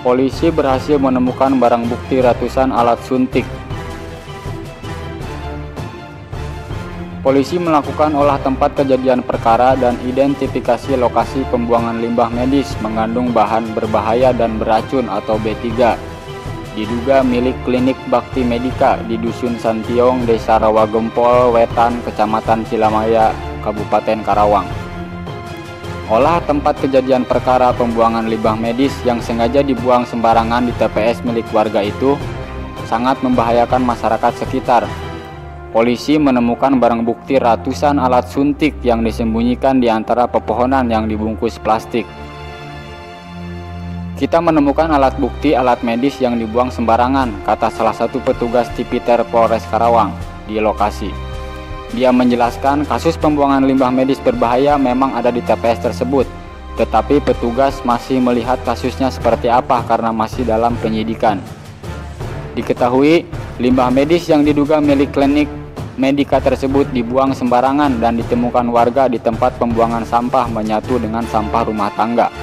Polisi berhasil menemukan barang bukti ratusan alat suntik. Polisi melakukan olah tempat kejadian perkara dan identifikasi lokasi pembuangan limbah medis mengandung bahan berbahaya dan beracun atau B3. Diduga milik klinik Bakti Medika di Dusun Santiong, Desa Rawagempol Wetan, Kecamatan Cilamaya, Kabupaten Karawang. Olah tempat kejadian perkara pembuangan limbah medis yang sengaja dibuang sembarangan di TPS milik warga itu sangat membahayakan masyarakat sekitar. Polisi menemukan barang bukti ratusan alat suntik yang disembunyikan di antara pepohonan yang dibungkus plastik. Kita menemukan alat bukti alat medis yang dibuang sembarangan, kata salah satu petugas Tipiter Polres Karawang di lokasi. Dia menjelaskan kasus pembuangan limbah medis berbahaya memang ada di TPS tersebut, tetapi petugas masih melihat kasusnya seperti apa karena masih dalam penyidikan. Diketahui, limbah medis yang diduga milik klinik Medika tersebut dibuang sembarangan dan ditemukan warga di tempat pembuangan sampah menyatu dengan sampah rumah tangga.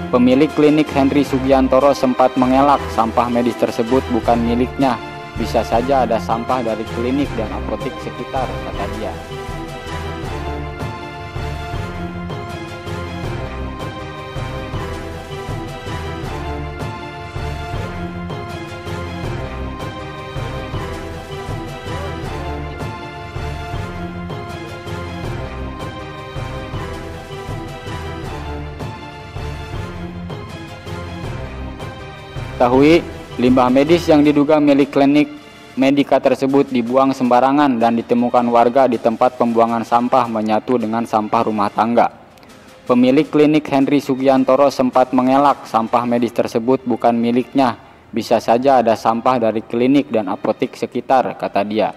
Pemilik klinik Henry Sugiantoro sempat mengelak sampah medis tersebut bukan miliknya. Bisa saja ada sampah dari klinik dan apotek sekitar, kata dia. Ketahui, limbah medis yang diduga milik klinik Medika tersebut dibuang sembarangan dan ditemukan warga di tempat pembuangan sampah menyatu dengan sampah rumah tangga. Pemilik klinik Henry Sugiantoro sempat mengelak sampah medis tersebut bukan miliknya. Bisa saja ada sampah dari klinik dan apotek sekitar, kata dia.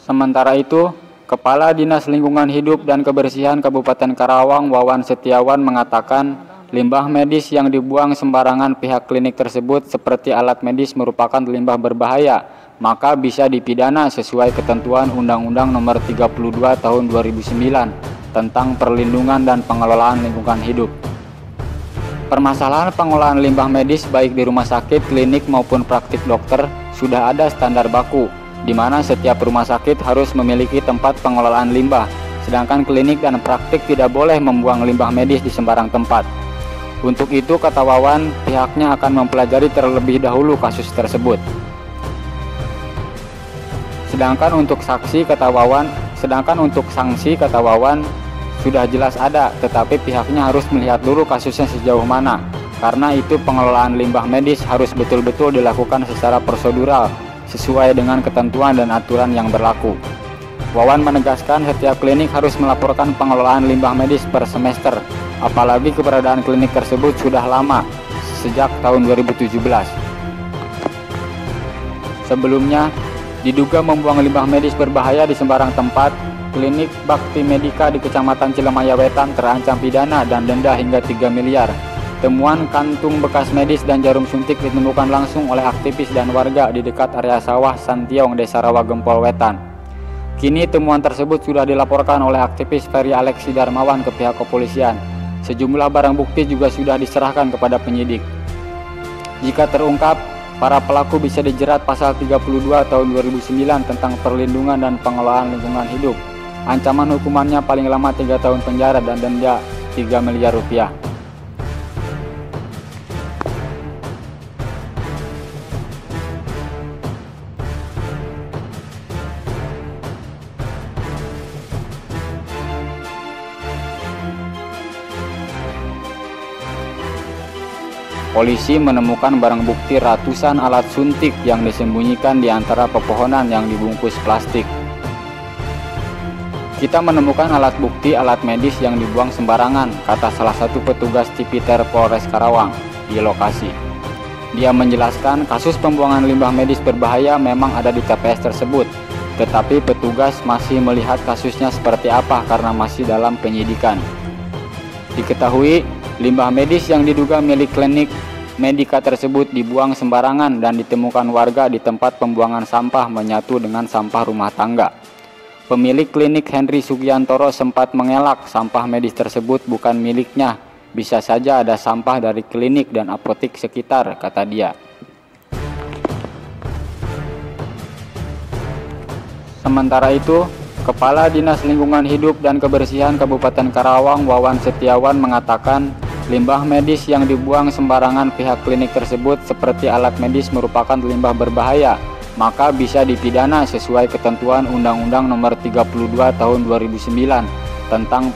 Sementara itu, Kepala Dinas Lingkungan Hidup dan Kebersihan Kabupaten Karawang Wawan Setiawan mengatakan limbah medis yang dibuang sembarangan pihak klinik tersebut seperti alat medis merupakan limbah berbahaya, maka bisa dipidana sesuai ketentuan Undang-Undang Nomor 32 Tahun 2009 tentang Perlindungan dan Pengelolaan Lingkungan Hidup. Permasalahan pengolahan limbah medis baik di rumah sakit, klinik maupun praktik dokter sudah ada standar baku, di mana setiap rumah sakit harus memiliki tempat pengelolaan limbah, sedangkan klinik dan praktik tidak boleh membuang limbah medis di sembarang tempat. Untuk itu, kata Wawan, pihaknya akan mempelajari terlebih dahulu kasus tersebut. Sedangkan untuk sanksi, kata Wawan, sudah jelas ada, tetapi pihaknya harus melihat dulu kasusnya sejauh mana, karena itu pengelolaan limbah medis harus betul-betul dilakukan secara prosedural, sesuai dengan ketentuan dan aturan yang berlaku. Wawan menegaskan setiap klinik harus melaporkan pengelolaan limbah medis per semester, apalagi keberadaan klinik tersebut sudah lama, sejak tahun 2017. Sebelumnya, diduga membuang limbah medis berbahaya di sembarang tempat, klinik Bakti Medika di Kecamatan Cilamaya Wetan terancam pidana dan denda hingga 3 miliar. Temuan kantung bekas medis dan jarum suntik ditemukan langsung oleh aktivis dan warga di dekat area sawah Santiong, Desa Rawagempol Wetan. Kini temuan tersebut sudah dilaporkan oleh aktivis Ferry Alexi Darmawan ke pihak kepolisian. Sejumlah barang bukti juga sudah diserahkan kepada penyidik. Jika terungkap, para pelaku bisa dijerat pasal 32 tahun 2009 tentang perlindungan dan pengelolaan lingkungan hidup. Ancaman hukumannya paling lama 3 tahun penjara dan denda 3 miliar rupiah. Polisi menemukan barang bukti ratusan alat suntik yang disembunyikan di antara pepohonan yang dibungkus plastik. Kita menemukan alat bukti alat medis yang dibuang sembarangan, kata salah satu petugas Tipiter Polres Karawang di lokasi. Dia menjelaskan kasus pembuangan limbah medis berbahaya memang ada di TPS tersebut, tetapi petugas masih melihat kasusnya seperti apa karena masih dalam penyidikan. Diketahui, limbah medis yang diduga milik klinik Medika tersebut dibuang sembarangan dan ditemukan warga di tempat pembuangan sampah menyatu dengan sampah rumah tangga. Pemilik klinik Henry Sugiantoro sempat mengelak sampah medis tersebut bukan miliknya. Bisa saja ada sampah dari klinik dan apotek sekitar, kata dia. Sementara itu, Kepala Dinas Lingkungan Hidup dan Kebersihan Kabupaten Karawang Wawan Setiawan mengatakan limbah medis yang dibuang sembarangan pihak klinik tersebut seperti alat medis merupakan limbah berbahaya, maka bisa dipidana sesuai ketentuan Undang-Undang Nomor 32 Tahun 2009 tentang